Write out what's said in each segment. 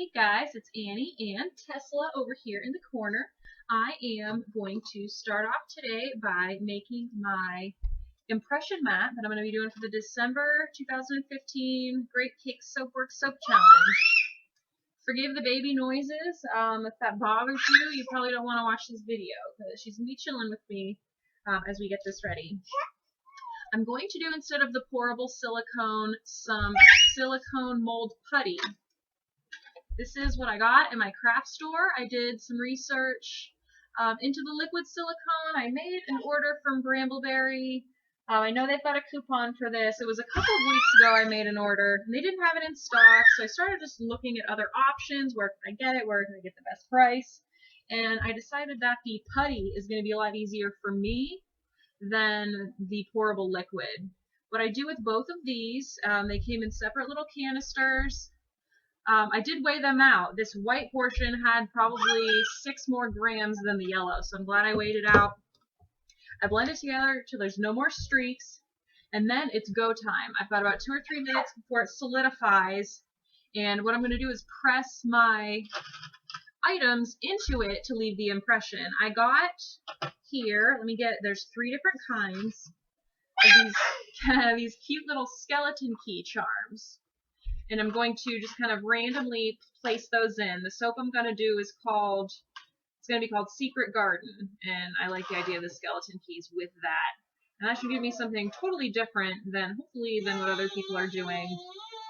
Hey guys, it's Annie and Tesla over here in the corner. I am going to start off today by making my impression mat that I'm going to be doing for the December 2015 Great Cake Soapworks Soap Challenge. Forgive the baby noises. If that bothers you, you probably don't want to watch this video because she's going to be chilling with me as we get this ready. I'm going to do, instead of the pourable silicone, some silicone mold putty. This is what I got in my craft store. I did some research into the liquid silicone. I made an order from Brambleberry. I know they've got a coupon for this. It was a couple of weeks ago I made an order, and they didn't have it in stock, so I started just looking at other options. Where can I get it? Where can I get the best price? And I decided that the putty is going to be a lot easier for me than the pourable liquid. What I do with both of these, they came in separate little canisters. I did weigh them out. This white portion had probably 6 more grams than the yellow, so I'm glad I weighed it out. I blend it together till there's no more streaks, and then it's go time. I've got about 2 or 3 minutes before it solidifies, and what I'm going to do is press my items into it to leave the impression. I got here, there's 3 different kinds of these cute little skeleton key charms. And I'm going to just kind of randomly place those in. The soap I'm going to do is going to be called Secret Garden, and I like the idea of the skeleton keys with that. And that should give me something totally different hopefully than what other people are doing.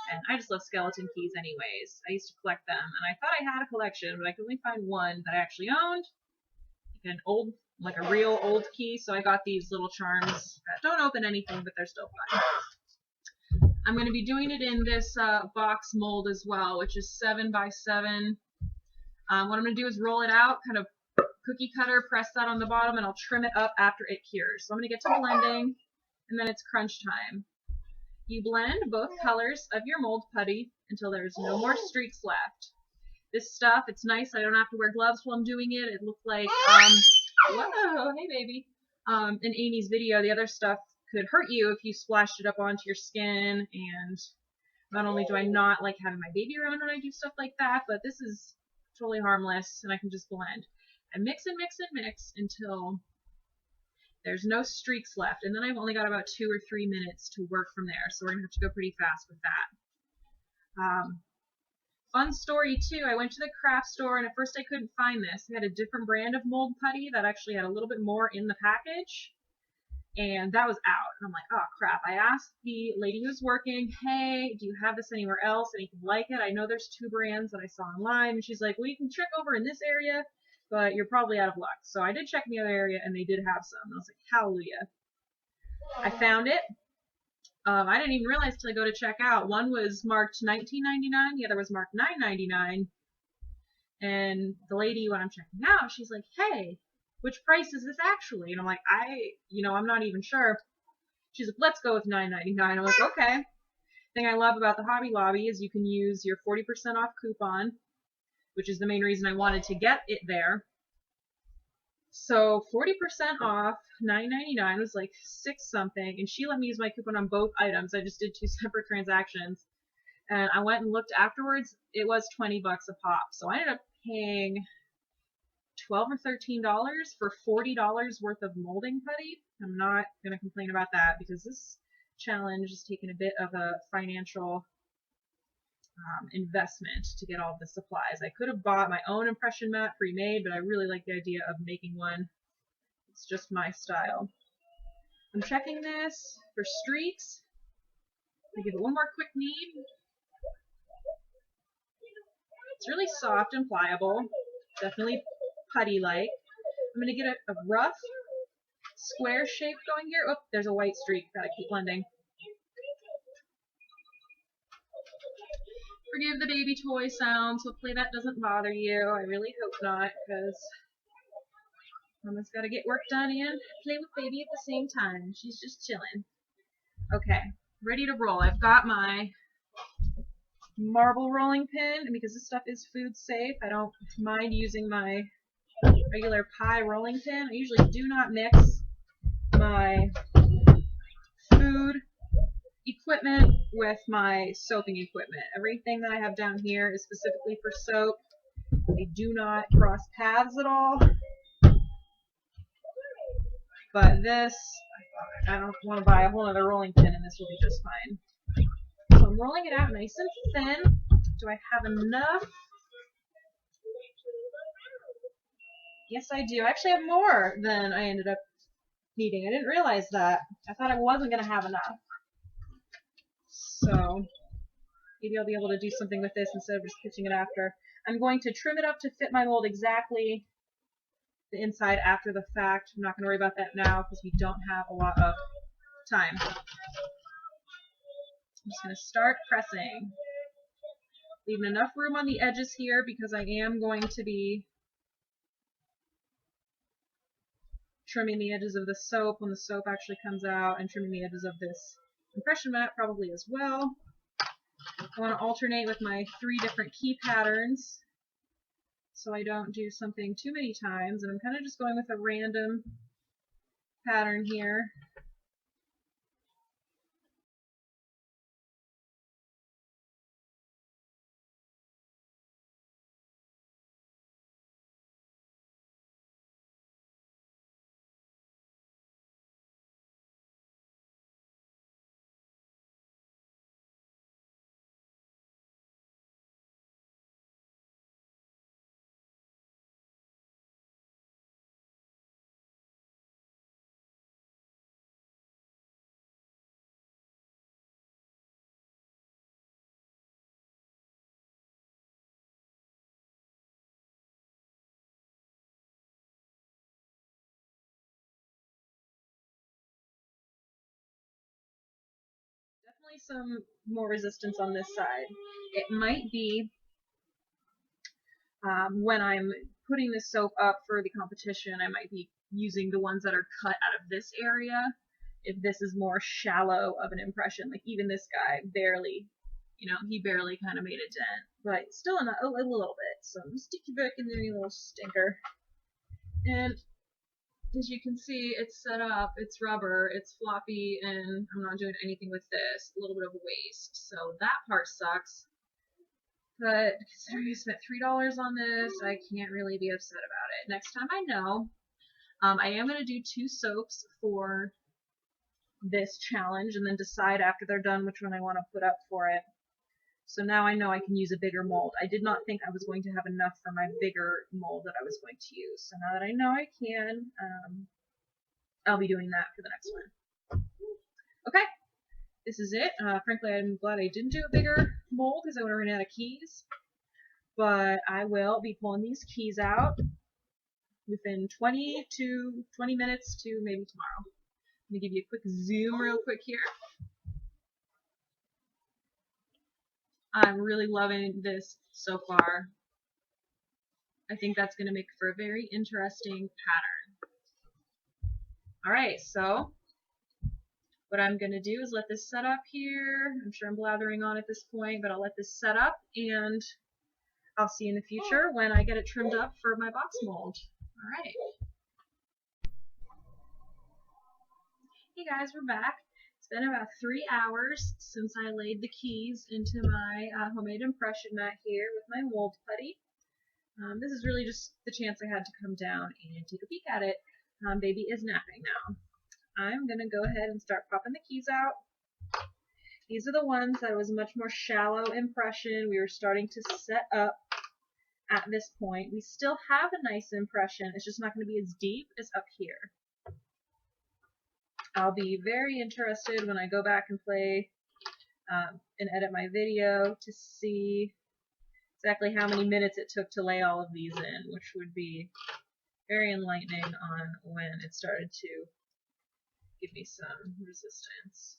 And I just love skeleton keys anyways. I used to collect them, and I thought I had a collection, but I could only find one that I actually owned. Like a real old key, so I got these little charms that don't open anything, but they're still fun. I'm going to be doing it in this box mold as well, which is 7 by 7. What I'm going to do is roll it out, kind of cookie cutter, press that on the bottom, and I'll trim it up after it cures. So I'm going to get to blending, and then it's crunch time. You blend both colors of your mold putty until there's no more streaks left. This stuff, it's nice. I don't have to wear gloves while I'm doing it. It looked like, whoa, hey baby. In Amy's video, the other stuff could hurt you if you splashed it up onto your skin, and not only do I not like having my baby around when I do stuff like that, but this is totally harmless, and I can just blend. I mix and mix and mix until there's no streaks left, and then I've only got about 2 or 3 minutes to work from there, so we're going to have to go pretty fast with that. Fun story too, I went to the craft store, and at first I couldn't find this. They had a different brand of mold putty that actually had a little bit more in the package. And that was out. And I'm like, oh crap. I asked the lady who's working, hey, do you have this anywhere else? Anything like it? I know there's 2 brands that I saw online. And she's like, well, you can check over in this area, but you're probably out of luck. So I did check in the other area, and they did have some. And I was like, hallelujah. I found it. I didn't even realize till I go to check out. One was marked $19.99. The other was marked $9.99. And the lady, when I'm checking out, she's like, hey, which price is this actually? And I'm like, I'm not even sure. She's like, let's go with $9.99. I'm like, okay. Thing I love about the Hobby Lobby is you can use your 40% off coupon, which is the main reason I wanted to get it there. So 40% off, $9.99 was like 6 something, and she let me use my coupon on both items. I just did 2 separate transactions, and I went and looked afterwards. It was $20 a pop, so I ended up paying $12 or $13 for $40 worth of molding putty. I'm not going to complain about that because this challenge is taking a bit of a financial investment to get all the supplies. I could have bought my own impression mat pre-made, but I really like the idea of making one. It's just my style. I'm checking this for streaks. I give it one more quick knead. It's really soft and pliable. Definitely putty-like. I'm going to get a rough square shape going here. Oh, there's a white streak. Gotta keep blending. Forgive the baby toy sounds. Hopefully that doesn't bother you. I really hope not, because Mama's got to get work done and play with baby at the same time. She's just chilling. Okay, ready to roll. I've got my marble rolling pin, and because this stuff is food safe, I don't mind using my regular pie rolling pin. I usually do not mix my food equipment with my soaping equipment. Everything that I have down here is specifically for soap. They do not cross paths at all. But this, I don't want to buy a whole other rolling pin, and this will be just fine. So I'm rolling it out nice and thin. Do I have enough? Yes, I do. I actually have more than I ended up needing. I didn't realize that. I thought I wasn't going to have enough. So maybe I'll be able to do something with this instead of just pitching it after. I'm going to trim it up to fit my mold exactly the inside after the fact. I'm not going to worry about that now because we don't have a lot of time. I'm just going to start pressing. Leaving enough room on the edges here because I am going to be trimming the edges of the soap when the soap actually comes out, and trimming the edges of this impression mat probably as well. I want to alternate with my 3 different key patterns so I don't do something too many times, and I'm kind of just going with a random pattern here. Definitely some more resistance on this side. It might be when I'm putting the soap up for the competition, I might be using the ones that are cut out of this area. If this is more shallow of an impression, like even this guy barely, he barely kind of made a dent, but still a little bit. So I'm sticky back in there, you little stinker. And as you can see, it's set up, it's rubber, it's floppy, and I'm not doing anything with this. A little bit of waste. So that part sucks. But considering I spent $3 on this, I can't really be upset about it. Next time I know. I am going to do 2 soaps for this challenge and then decide after they're done which one I want to put up for it. So now I know I can use a bigger mold. I did not think I was going to have enough for my bigger mold that I was going to use. So now that I know I can, I'll be doing that for the next one. Okay, this is it. Frankly, I'm glad I didn't do a bigger mold because I would have run out of keys. But I will be pulling these keys out within 20 minutes to maybe tomorrow. Let me give you a quick zoom real quick here. I'm really loving this so far. I think that's going to make for a very interesting pattern. Alright, so what I'm going to do is let this set up here. I'm sure I'm blathering on at this point, but I'll let this set up, and I'll see you in the future when I get it trimmed up for my box mold. Alright. Hey guys, we're back. It's been about 3 hours since I laid the keys into my homemade impression mat here with my mold putty. This is really just the chance I had to come down and take a peek at it. Baby is napping now. I'm going to go ahead and start popping the keys out. These are the ones that was a much more shallow impression. We were starting to set up at this point. We still have a nice impression. It's just not going to be as deep as up here. I'll be very interested when I go back and play and edit my video to see exactly how many minutes it took to lay all of these in, which would be very enlightening on when it started to give me some resistance.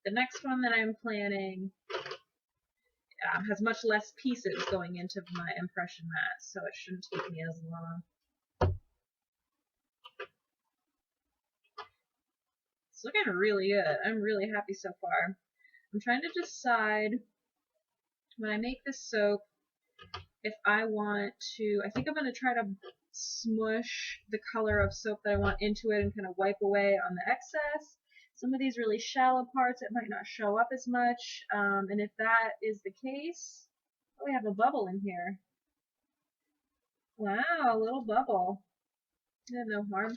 The next one that I'm planning has much less pieces going into my impression mat, so it shouldn't take me as long. It's looking really good. I'm really happy so far. I'm trying to decide when I make this soap if I want to, I think I'm going to try to smush the color of soap that I want into it and kind of wipe away on the excess. Some of these really shallow parts, it might not show up as much, and if that is the case, oh, we have a bubble in here. Wow, a little bubble. Yeah, no harm.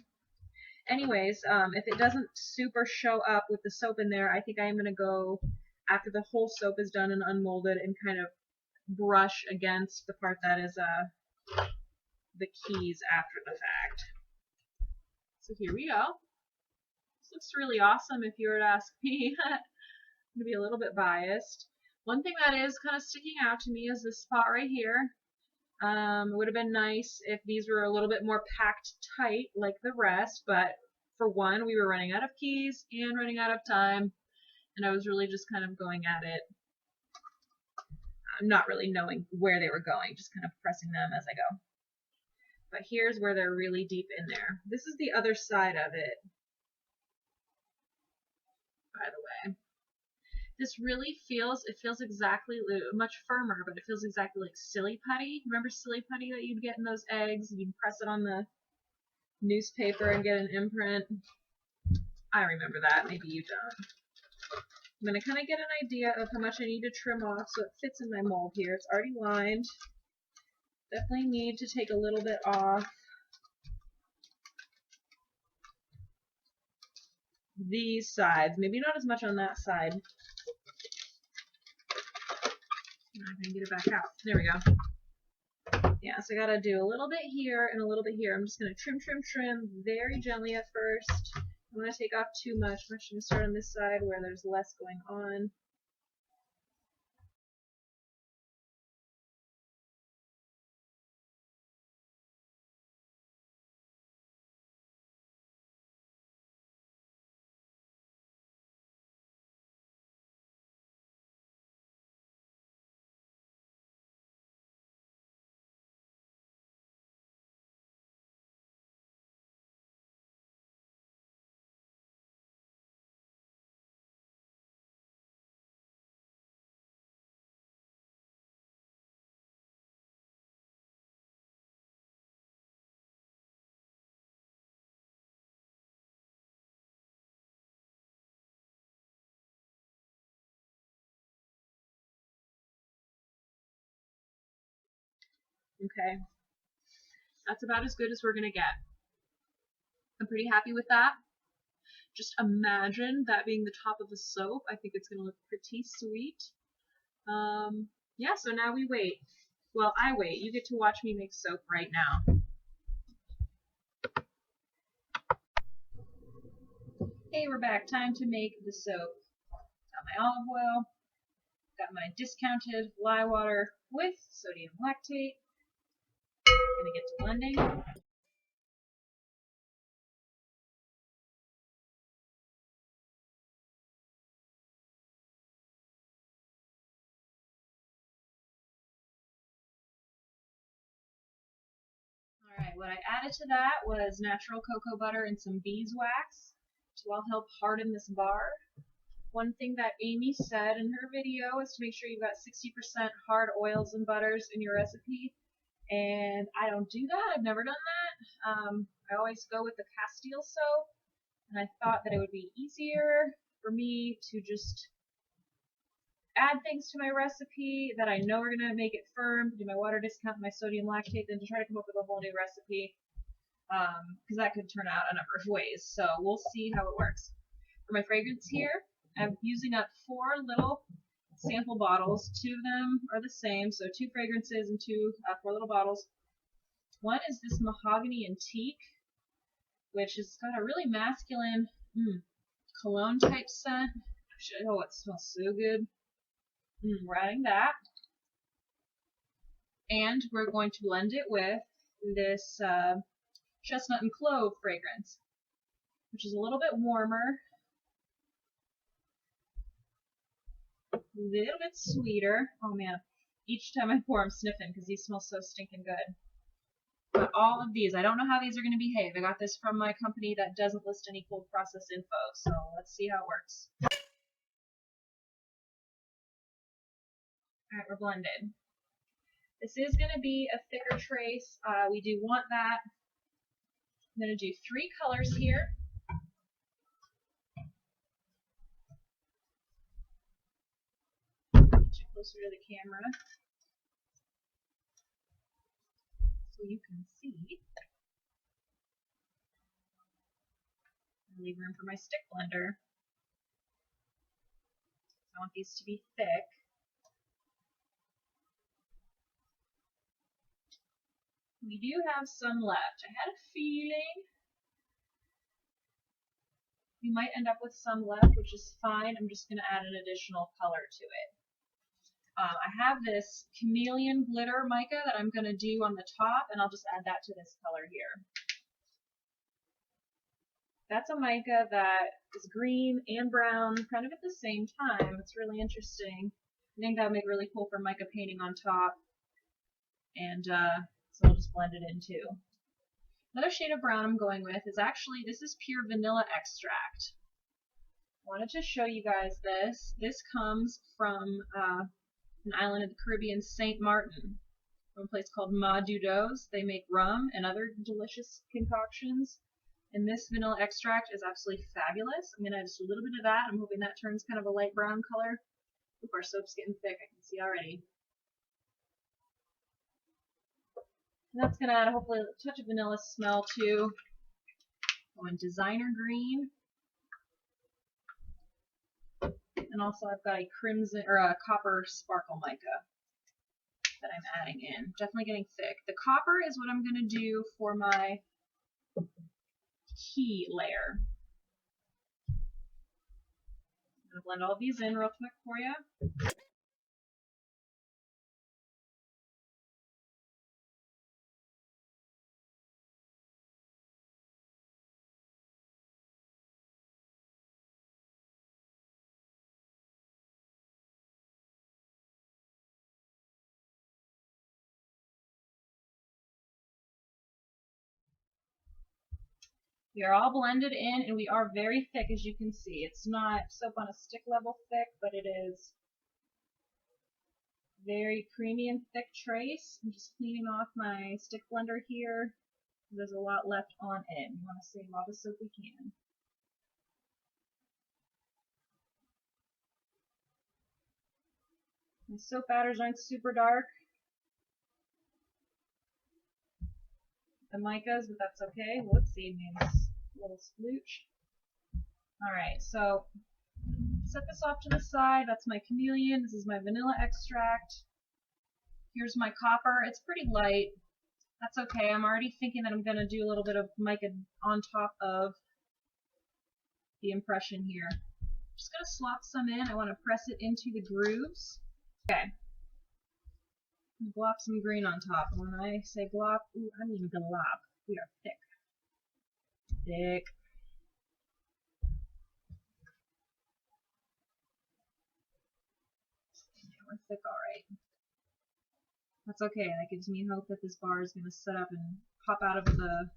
Anyways, if it doesn't super show up with the soap in there, I think I am going to go, after the whole soap is done and unmolded, and kind of brush against the part that is the keys after the fact. So here we go. This looks really awesome if you were to ask me. I'm going to be a little bit biased. One thing that is kind of sticking out to me is this spot right here. It would have been nice if these were a little bit more packed tight like the rest, but for one, we were running out of keys and running out of time, and I was really just kind of going at it, not really knowing where they were going, just kind of pressing them as I go. But here's where they're really deep in there. This is the other side of it, by the way. This really feels, it feels exactly, much firmer, but it feels exactly like silly putty. Remember silly putty that you'd get in those eggs? You'd press it on the newspaper and get an imprint. I remember that, maybe you don't. I'm going to kind of get an idea of how much I need to trim off so it fits in my mold here. It's already lined. Definitely need to take a little bit off these sides. Maybe not as much on that side. I'm going to get it back out. There we go. Yeah, so I got to do a little bit here and a little bit here. I'm just going to trim very gently at first. I don't want to take off too much. I'm actually going to start on this side where there's less going on. Okay, that's about as good as we're going to get. I'm pretty happy with that. Just imagine that being the top of the soap. I think it's going to look pretty sweet. Yeah, so now we wait. Well, I wait. You get to watch me make soap right now. Hey, we're back. Time to make the soap. Got my olive oil. Got my discounted lye water with sodium lactate. Gonna get to blending. Alright, what I added to that was natural cocoa butter and some beeswax to all help harden this bar. One thing that Amy said in her video is to make sure you've got 60% hard oils and butters in your recipe. And I don't do that. I've never done that. I always go with the castile soap. And I thought that it would be easier for me to just add things to my recipe that I know are going to make it firm, do my water discount and my sodium lactate, than to try to come up with a whole new recipe, because that could turn out a number of ways. So we'll see how it works. For my fragrance here, I'm using up 4 little sample bottles. 2 of them are the same, so 2 fragrances and 4 little bottles. One is this mahogany antique, which has got a really masculine cologne type scent. Oh, it smells so good. We're adding that. And we're going to blend it with this chestnut and clove fragrance, which is a little bit warmer, a little bit sweeter. Oh man, each time I pour I'm sniffing because these smell so stinking good. But all of these, I don't know how these are going to behave. I got this from my company that doesn't list any cold process info, so let's see how it works. Alright, we're blended. This is going to be a thicker trace. We do want that. I'm going to do 3 colors here. closer to the camera so you can see. I'll leave room for my stick blender. I want these to be thick. We do have some left. I had a feeling we might end up with some left, which is fine. I'm just going to add an additional color to it. I have this chameleon glitter mica that I'm going to do on the top, and I'll just add that to this color here. That's a mica that is green and brown kind of at the same time. It's really interesting. I think that would make really cool for mica painting on top. And so I'll just blend it in too. Another shade of brown I'm going with is actually, this is pure vanilla extract. I wanted to show you guys this. This comes from an island in the Caribbean, St. Martin, from a place called Ma Dudos. They make rum and other delicious concoctions. And this vanilla extract is absolutely fabulous. I'm going to add just a little bit of that. I'm hoping that turns kind of a light brown color. Oop, our soap's getting thick, I can see already. And that's going to add hopefully a touch of vanilla smell too. Go in designer green. And also I've got a crimson or a copper sparkle mica that I'm adding in. Definitely getting thick. The copper is what I'm going to do for my key layer. I'm going to blend all these in real quick for you. We are all blended in, and we are very thick, as you can see. It's not soap on a stick level thick, but it is very creamy and thick trace. I'm just cleaning off my stick blender here. There's a lot left on it. We want to save all the soap we can. My soap batters aren't super dark. The micas, but that's okay. Whoopsie, means a little splooch. Alright, so set this off to the side. That's my chameleon. This is my vanilla extract. Here's my copper. It's pretty light. That's okay. I'm already thinking that I'm going to do a little bit of mica on top of the impression here. Just going to slop some in. I want to press it into the grooves. Okay. Glop some green on top. When I say glop, ooh, I mean glop. We are thick. Thick. Yeah, we're thick alright. That's okay. That gives me hope that this bar is going to set up and pop out of the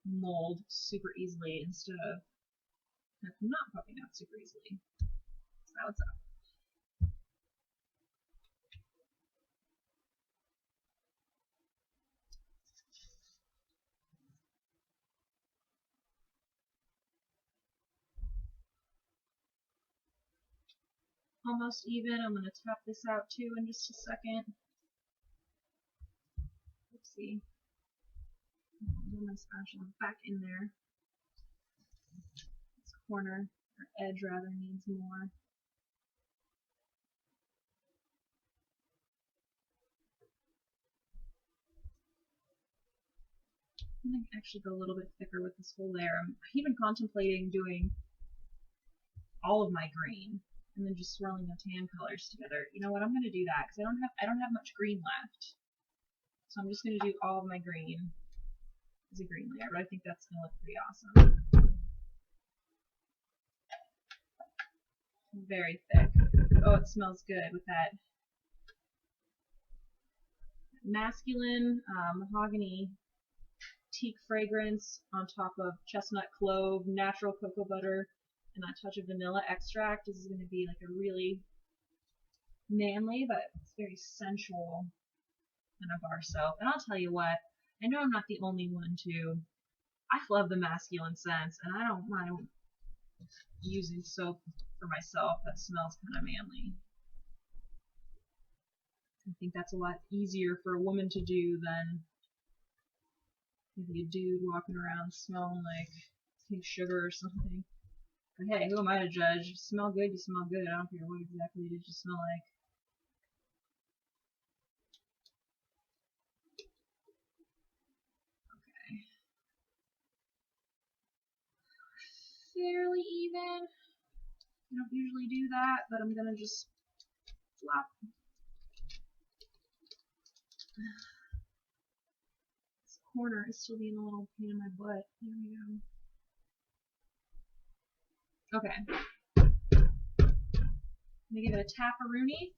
mold super easily instead of not popping out super easily. So what's up? Almost even. I'm going to tap this out too in just a second. Oopsie. My spatula back in there. This corner, or edge rather, needs more. I'm going to actually go a little bit thicker with this whole layer. I'm even contemplating doing all of my green and then just swirling the tan colors together. You know what? I'm going to do that because I don't have much green left. So I'm just going to do all of my green as a green layer, but I think that's going to look pretty awesome. Very thick. Oh, it smells good with that masculine mahogany teak fragrance on top of chestnut clove, natural cocoa butter, and that touch of vanilla extract. This is going to be like a really manly, but it's very sensual kind of bar soap. And I'll tell you what, I know I'm not the only one to. I love the masculine scents, and I don't mind using soap for myself that smells kind of manly. I think that's a lot easier for a woman to do than maybe a dude walking around smelling like pink sugar or something. But hey, who am I to judge? You smell good, you smell good. I don't care what exactly did you smell like. Okay. Fairly even. I don't usually do that, but I'm gonna just flop. This corner is still being a little pain in my butt. There we go. Okay. I'm gonna give it a tap-a-rooney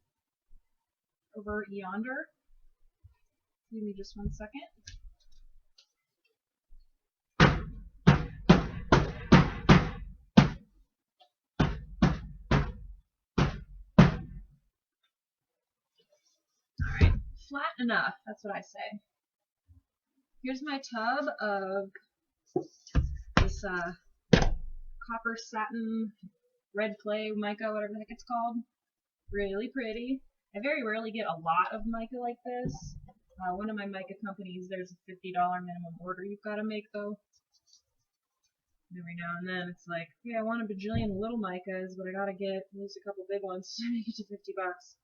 over yonder. Give me just 1 second. Alright, flat enough, that's what I say. Here's my tub of this copper satin red clay mica, whatever the heck it's called. Really pretty. I very rarely get a lot of mica like this. One of my mica companies, there's a $50 minimum order you've got to make though. Every now and then it's like, yeah, I want a bajillion little micas, but I gotta get at least a couple big ones to make it to 50 bucks.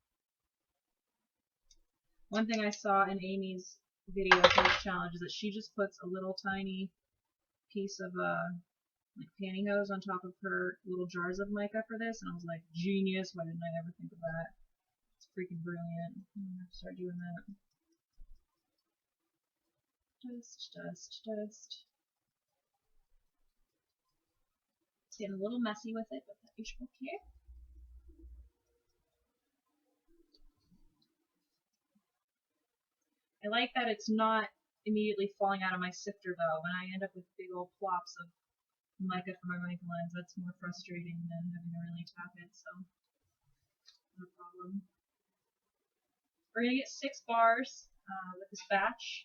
One thing I saw in Amy's video for this challenge is that she just puts a little tiny piece of like pantyhose on top of her little jars of mica for this, and I was like, genius, why didn't I ever think of that? It's freaking brilliant. I'm gonna have to start doing that. Dust, dust, dust. It's getting a little messy with it, but that is okay. I like that it's not immediately falling out of my sifter though. When I end up with big old plops of mica for my mica lens, that's more frustrating than having to really tap it, so no problem. We're going to get 6 bars with this batch.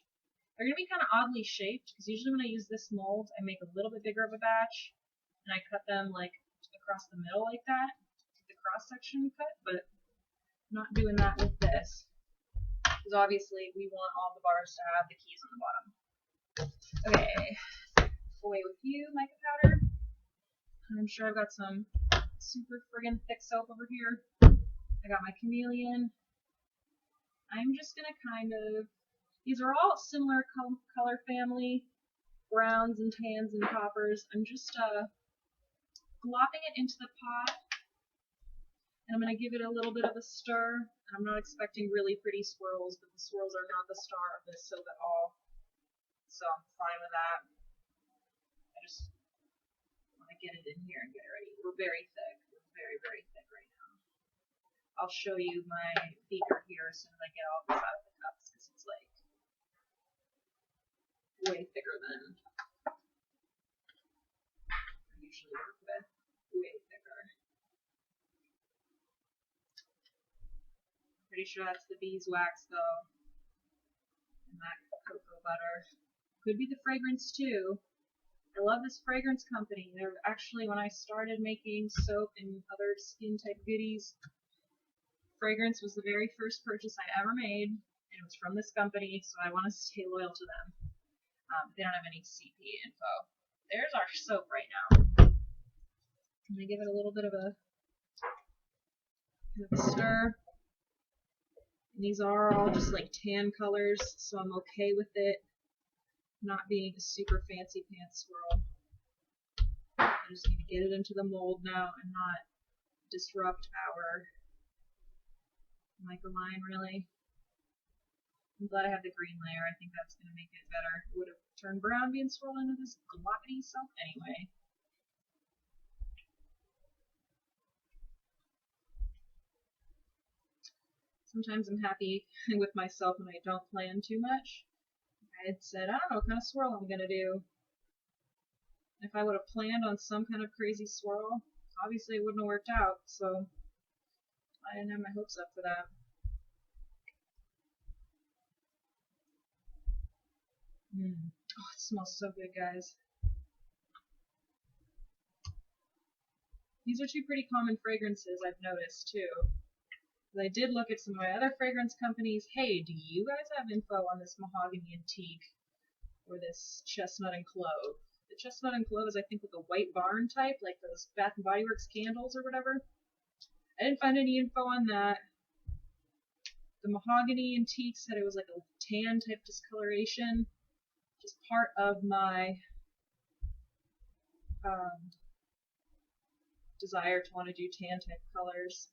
They're going to be kind of oddly shaped, because usually when I use this mold, I make a little bit bigger of a batch, and I cut them like across the middle like that, the cross section cut, but I'm not doing that with this. Because obviously we want all the bars to have the keys on the bottom. Okay, away with you, mica powder. I'm sure I've got some super friggin' thick soap over here. I got my chameleon. I'm just gonna kind of, these are all similar color family, browns and tans and coppers. I'm just glopping it into the pot. And I'm going to give it a little bit of a stir. I'm not expecting really pretty swirls, but the swirls are not the star of this soap at all. So I'm fine with that. I just want to get it in here and get it ready. We're very thick. We're very, very thick right now. I'll show you my beaker here as soon as I get all this out of the cups, because it's like way thicker than I usually work with. Way thicker. Pretty sure that's the beeswax though, and that cocoa butter. Could be the fragrance too. I love this fragrance company. They're actually, when I started making soap and other skin type goodies, fragrance was the very first purchase I ever made, and it was from this company, so I want to stay loyal to them. They don't have any CP info. There's our soap right now. I'm going to give it a little bit of a stir. These are all just like tan colors, so I'm okay with it not being a super fancy pants swirl. I just need to get it into the mold now and not disrupt our mica line really. I'm glad I have the green layer. I think that's going to make it better. It would have turned brown being swirled into this gloppity soap anyway. Sometimes I'm happy with myself when I don't plan too much. I had said, I don't know what kind of swirl I'm going to do. If I would have planned on some kind of crazy swirl, obviously it wouldn't have worked out, so I didn't have my hopes up for that. Oh, it smells so good, guys. These are two pretty common fragrances I've noticed too. I did look at some of my other fragrance companies. Hey, do you guys have info on this mahogany antique or this chestnut and clove? The chestnut and clove is, I think, like a white barn type, like those Bath and Body Works candles or whatever. I didn't find any info on that. The mahogany antique said it was like a tan type discoloration, which is part of my desire to want to do tan type colors.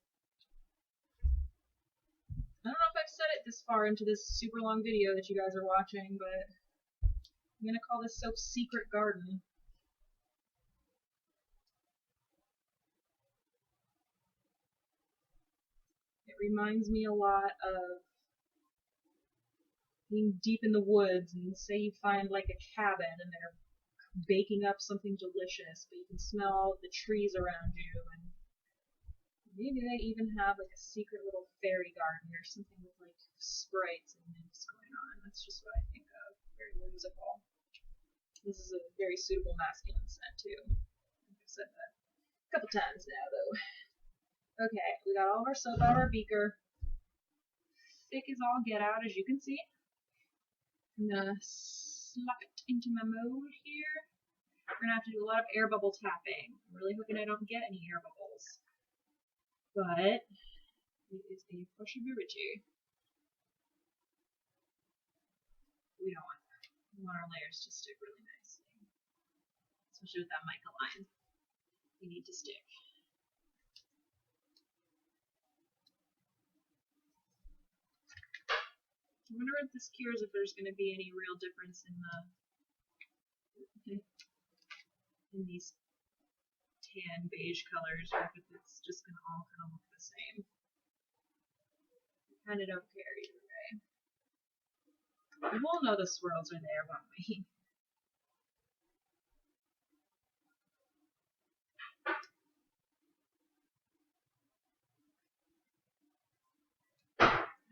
I don't know if I've said it this far into this super long video that you guys are watching, but I'm going to call this soap Secret Garden. It reminds me a lot of being deep in the woods, and say you find like a cabin and they're baking up something delicious, but you can smell the trees around you, and maybe they even have like a secret little fairy garden or something with like sprites and nymphs going on. That's just what I think of. Very whimsical. This is a very suitable masculine scent too. I've said that a couple times now though. Okay, we got all of our soap out of our beaker. Thick as all get out, as you can see. I'm gonna slap it into my mold here. We're gonna have to do a lot of air bubble tapping. I'm really hoping I don't get any air bubbles. But it is a possibility. We don't want that. We want our layers to stick really nicely. Especially with that mica line. They need to stick. I wonder if this cures if there's going to be any real difference in these tan beige colors, or if it's just going to all kind of look the same. I kind of don't care either way. We'll know the swirls are there, won't we?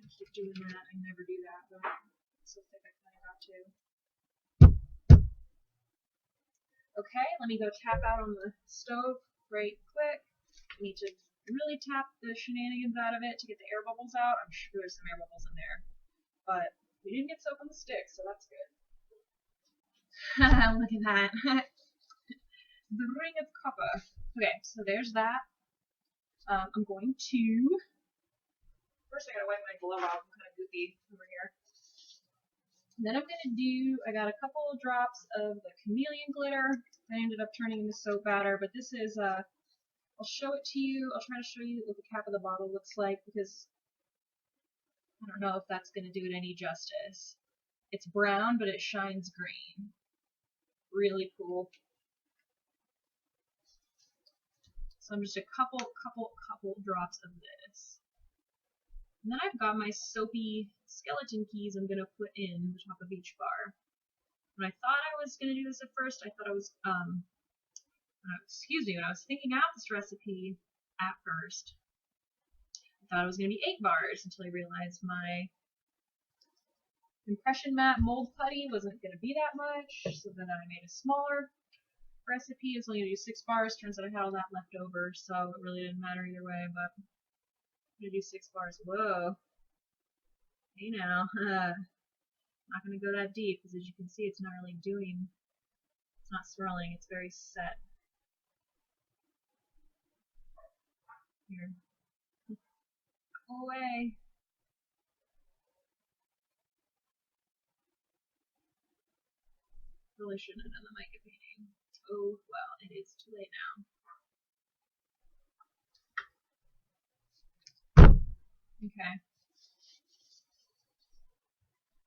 I keep doing that. I never do that, but it's so thick I kind of got to. Okay, let me go tap out on the stove right quick. I need to really tap the shenanigans out of it to get the air bubbles out. I'm sure there's some air bubbles in there, but we didn't get soap on the stick, so that's good. Look at that. The ring of copper. Okay, so there's that. I'm going to... First I gotta wipe my glove off. I'm kind of goofy over here. And then I'm gonna do... I got a couple of drops of the chameleon glitter. I ended up turning into soap batter, but this is... I'll show it to you. I'll try to show you what the cap of the bottle looks like, because I don't know if that's going to do it any justice. It's brown, but it shines green. Really cool. So I'm just a couple drops of this. And then I've got my soapy skeleton keys I'm going to put in the top of each bar. When I thought I was going to do this at first, I thought I was, when I was thinking out this recipe at first, I thought it was going to be 8 bars until I realized my impression mat mold putty wasn't going to be that much, so then I made a smaller recipe. It's only going to do 6 bars. Turns out I had all that left over, so it really didn't matter either way, but I'm going to do 6 bars. Whoa. Hey now. Not going to go that deep, because as you can see, it's not really doing, it's not swirling, it's very set. Here. Go away. Really shouldn't have done the mica painting. Oh well, it is too late now. Okay.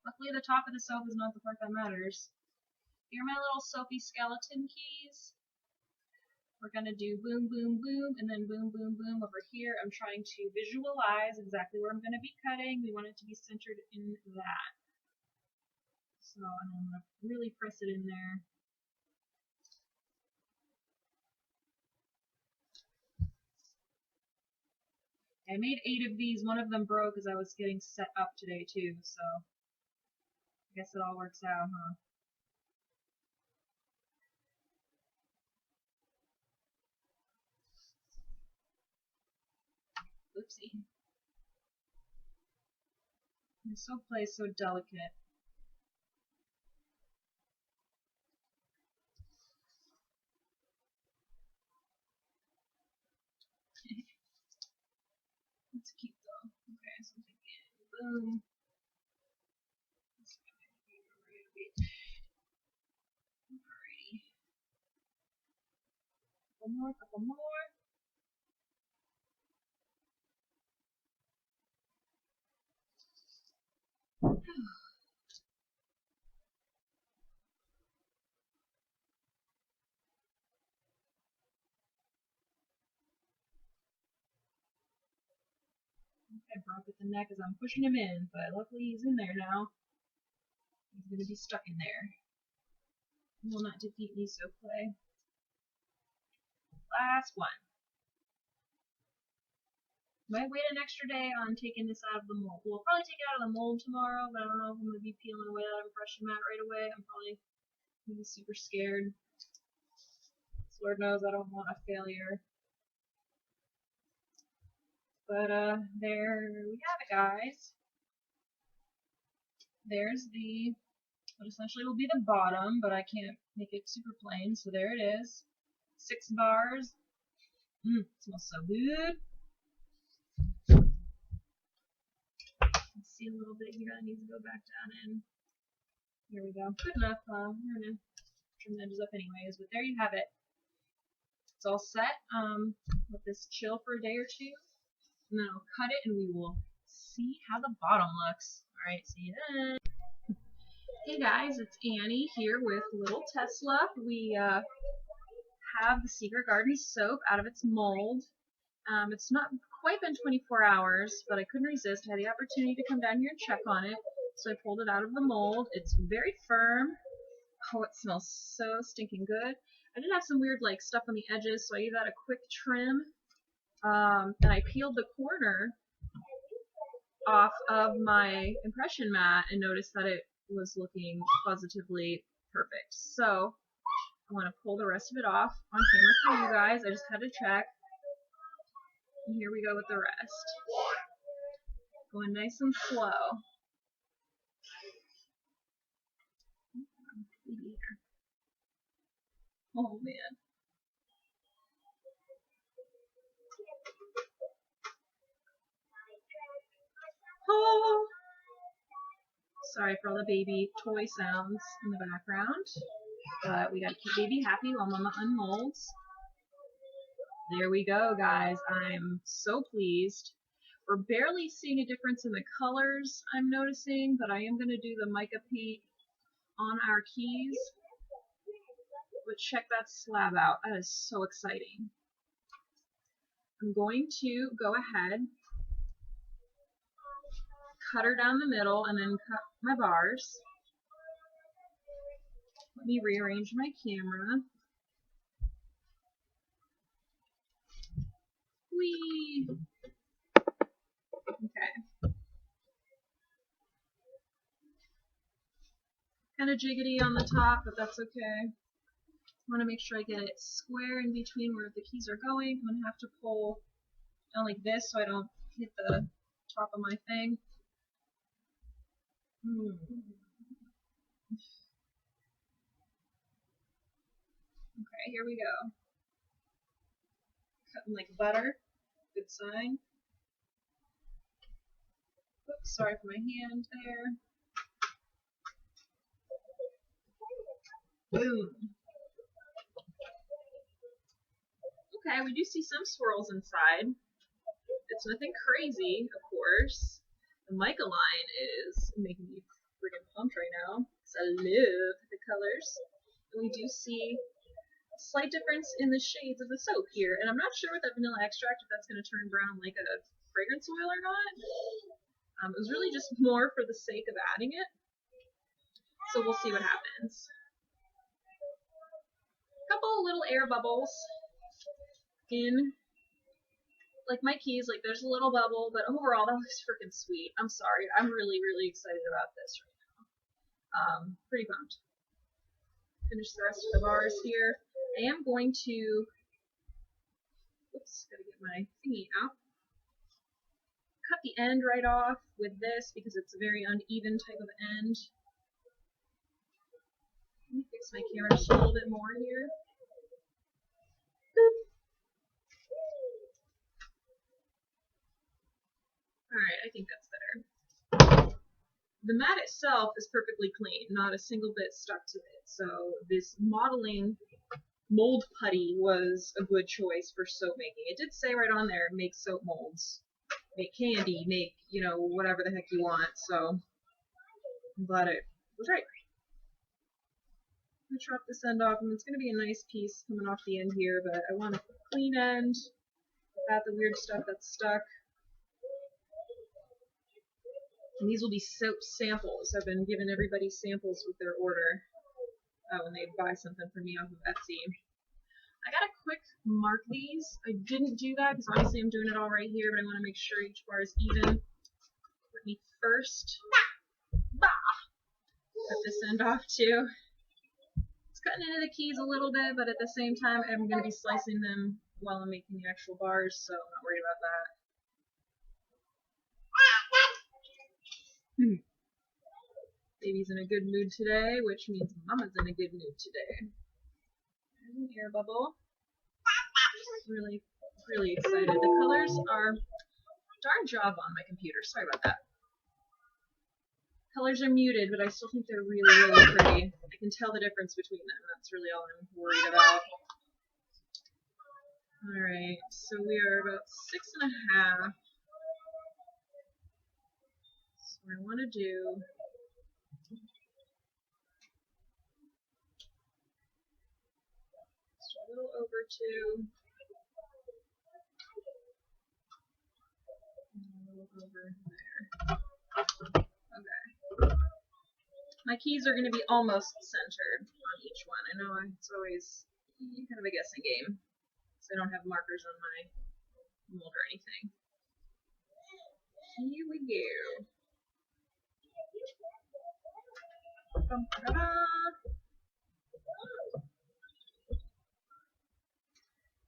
Luckily the top of the soap is not the part that matters. Here are my little soapy skeleton keys. We're going to do boom, boom, boom, and then boom, boom, boom over here. I'm trying to visualize exactly where I'm going to be cutting. We want it to be centered in that. So I'm going to really press it in there. I made 8 of these. One of them broke as I was getting set up today too, so I guess it all works out, huh? see. This soap play is so delicate. That's cute though. Okay, so I'm thinking, boom. Alrighty. Couple more. I broke at the neck as I'm pushing him in, but luckily he's in there now. He's going to be stuck in there. He will not defeat me, so play. Last one. Might wait an extra day on taking this out of the mold. We'll probably take it out of the mold tomorrow, but I don't know if I'm going to be peeling away that impression mat right away. I'm probably going to be super scared. Lord knows I don't want a failure. But there we have it, guys. There's what essentially will be the bottom, but I can't make it super plain, so there it is. 6 bars. It smells so good. Let's see a little bit here that needs to go back down in. Here we go. Good enough. We're gonna trim the edges up anyways, but there you have it. It's all set. Let this chill for a day or two, and then I'll cut it and we will see how the bottom looks. Alright, see you then. Hey guys, it's Annie here with Little Tesla. We have the Secret Garden soap out of its mold. It's not quite been 24 hours, but I couldn't resist. I had the opportunity to come down here and check on it, so I pulled it out of the mold. It's very firm. Oh, it smells so stinking good. I did have some weird stuff on the edges, so I gave that a quick trim. And I peeled the corner off of my impression mat and noticed that it was looking positively perfect. So I want to pull the rest of it off on camera for you guys. I just had to check. And here we go with the rest. Going nice and slow. Oh man. Oh. Sorry for all the baby toy sounds in the background, but we gotta keep baby happy while Mama unmolds. There we go, guys. I'm so pleased. We're barely seeing a difference in the colors, I'm noticing, but I am gonna do the mica paint on our keys. But check that slab out. That is so exciting. I'm going to go ahead, cut her down the middle, and then cut my bars. Let me rearrange my camera. Whee! Okay. Kind of jiggity on the top, but that's okay. I want to make sure I get it square in between where the keys are going. I'm going to have to pull down like this so I don't hit the top of my thing. Okay, here we go. Cutting like butter. Good sign. Oops, sorry for my hand there. Boom. Okay, we do see some swirls inside. It's nothing crazy, of course. The mica line is making me friggin' pumped right now, because I love the colors. And we do see a slight difference in the shades of the soap here, and I'm not sure with that vanilla extract if that's going to turn brown like a fragrance oil or not. It was really just more for the sake of adding it, so we'll see what happens. A couple of little air bubbles in my keys, there's a little bubble, but overall that looks freaking sweet. I'm sorry, I'm really excited about this right now. Pretty pumped. Finish the rest of the bars here. I am going to, oops, gotta get my thingy out. cut the end right off with this because it's a very uneven type of end. Let me fix my camera just a little bit more here. Boop. Alright, I think that's better. The mat itself is perfectly clean, not a single bit stuck to it. So this modeling mold putty was a good choice for soap making. It did say right on there, make soap molds, make candy, make, you know, whatever the heck you want. So I'm glad it was right. I'm going to chop this end off, and it's going to be a nice piece coming off the end here, but I want a clean end without the weird stuff that's stuck. And these will be soap samples. I've been giving everybody samples with their order when they buy something from me off of Etsy. I gotta quick mark these. I didn't do that because obviously I'm doing it all right here, but I want to make sure each bar is even. Let me first cut this end off too. It's cutting into the keys a little bit, but at the same time I'm going to be slicing them while I'm making the actual bars, so I'm not worried about that. Baby's in a good mood today, which means Mama's in a good mood today. There's an air bubble. Really, really excited. The colors are darn job on my computer. Sorry about that. Colors are muted, but I still think they're really, really pretty. I can tell the difference between them. That's really all I'm worried about. Alright, so we are about 6.5. So what I want to do just a little over 2. And a little over there. Okay. My keys are going to be almost centered on each one. I know it's always kind of a guessing game, so I don't have markers on my mold or anything. Here we go.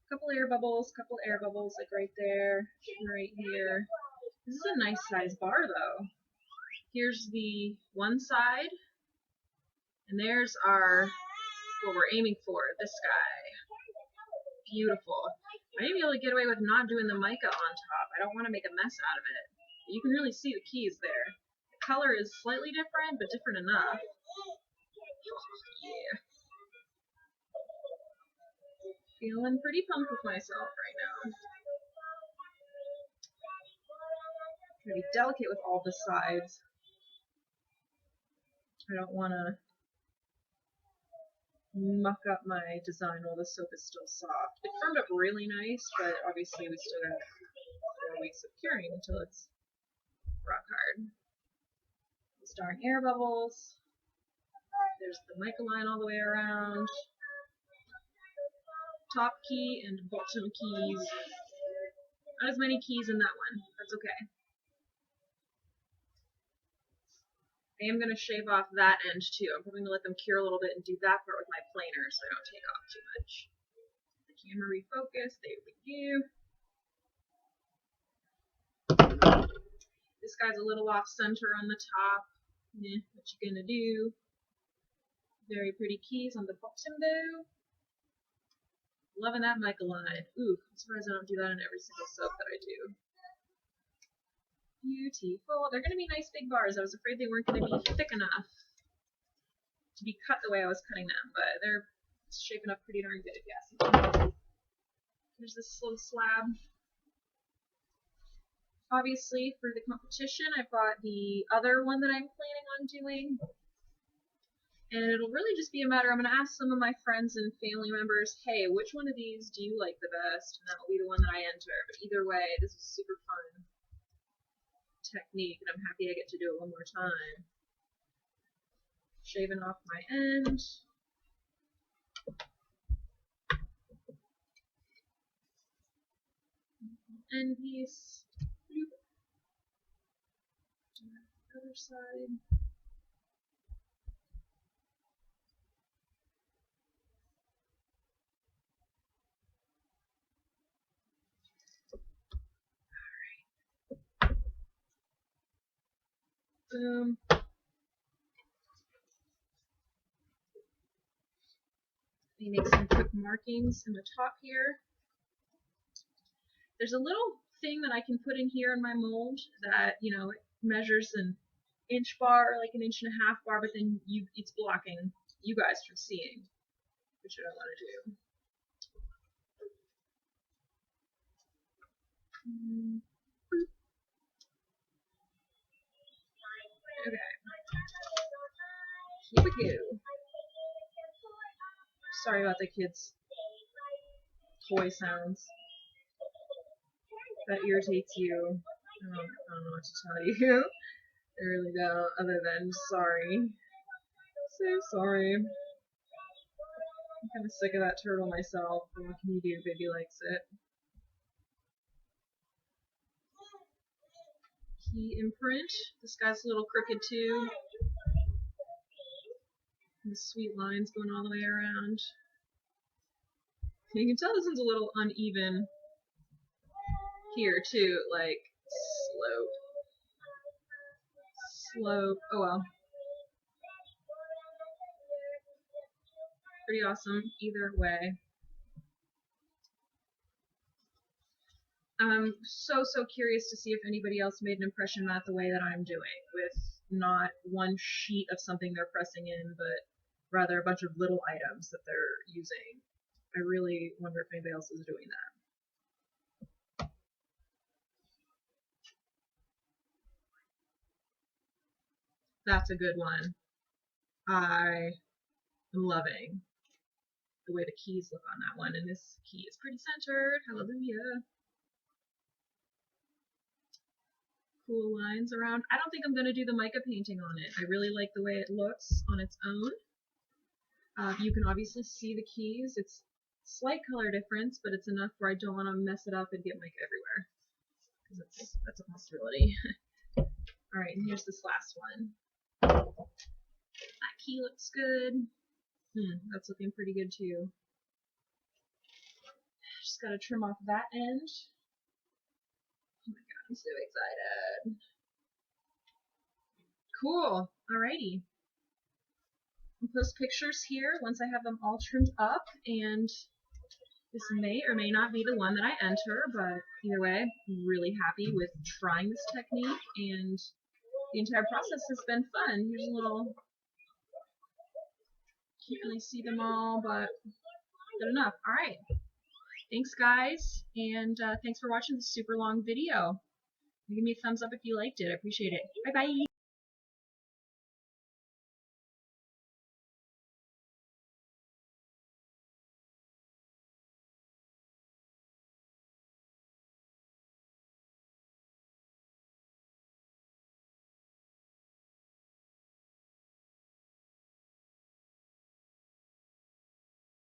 Couple air bubbles, like right there, right here. This is a nice size bar though. Here's the one side, and there's what we're aiming for, this guy. Beautiful. I might be able to get away with not doing the mica on top. I don't want to make a mess out of it. You can really see the keys there. The color is slightly different, but different enough. Yeah. Feeling pretty pumped with myself right now. I'm going to be delicate with all the sides. I don't want to muck up my design while the soap is still soft. It firmed up really nice, but obviously we still got 4 weeks of curing until it's rock hard. These darn air bubbles. There's the mica line all the way around. Top key and bottom keys. Not as many keys in that one. That's okay. I am going to shave off that end too. I'm probably going to let them cure a little bit and do that part with my planer so I don't take off too much. The camera refocus. There we go. This guy's a little off center on the top. What you gonna do? Very pretty keys on the bottom though. Loving that mica line. Ooh, I'm surprised I don't do that in every single soap that I do. Beautiful. They're going to be nice big bars. I was afraid they weren't going to be thick enough to be cut the way I was cutting them, but they're shaping up pretty darn good, if you ask me. Here's this little slab. Obviously, for the competition, I've got the other one that I'm planning on doing. And it'll really just be a matter, I'm going to ask some of my friends and family members, hey, which one of these do you like the best? And that'll be the one that I enter. But either way, this is super fun technique, and I'm happy I get to do it one more time. Shaving off my end. End piece. Other side. Boom. You make some quick markings in the top here. There's a little thing that I can put in here in my mold that, you know, it measures an inch bar or like an inch and a half bar, but then it's blocking you guys from seeing, which I don't want to do. Okay. Here we go. Sorry about the kids' toy sounds. That irritates you. I don't know what to tell you. I really don't, other than sorry. So sorry. I'm kind of sick of that turtle myself, but what can you do? Baby likes it. Key imprint. This guy's a little crooked too. And the sweet lines going all the way around. You can tell this one's a little uneven here too, like slope. Oh well. Pretty awesome either way. I'm so curious to see if anybody else made an impression mat the way that I'm doing, with not one sheet of something they're pressing in, but rather a bunch of little items that they're using. I really wonder if anybody else is doing that. That's a good one. I am loving the way the keys look on that one, and this key is pretty centered. Hallelujah. Cool lines around. I don't think I'm going to do the mica painting on it. I really like the way it looks on its own. You can obviously see the keys. It's slight color difference, but it's enough where I don't want to mess it up and get mica everywhere, because that's a possibility. Alright, and here's this last one. That key looks good. That's looking pretty good too. Just gotta trim off that end. Oh my god, I'm so excited. Cool. Alrighty. I'll post pictures here once I have them all trimmed up, and this may or may not be the one that I enter, but either way, I'm really happy with trying this technique, and the entire process has been fun. Here's a little, can't really see them all, but good enough. Alright. Thanks guys, and thanks for watching this super long video. Give me a thumbs up if you liked it. I appreciate it. Bye bye.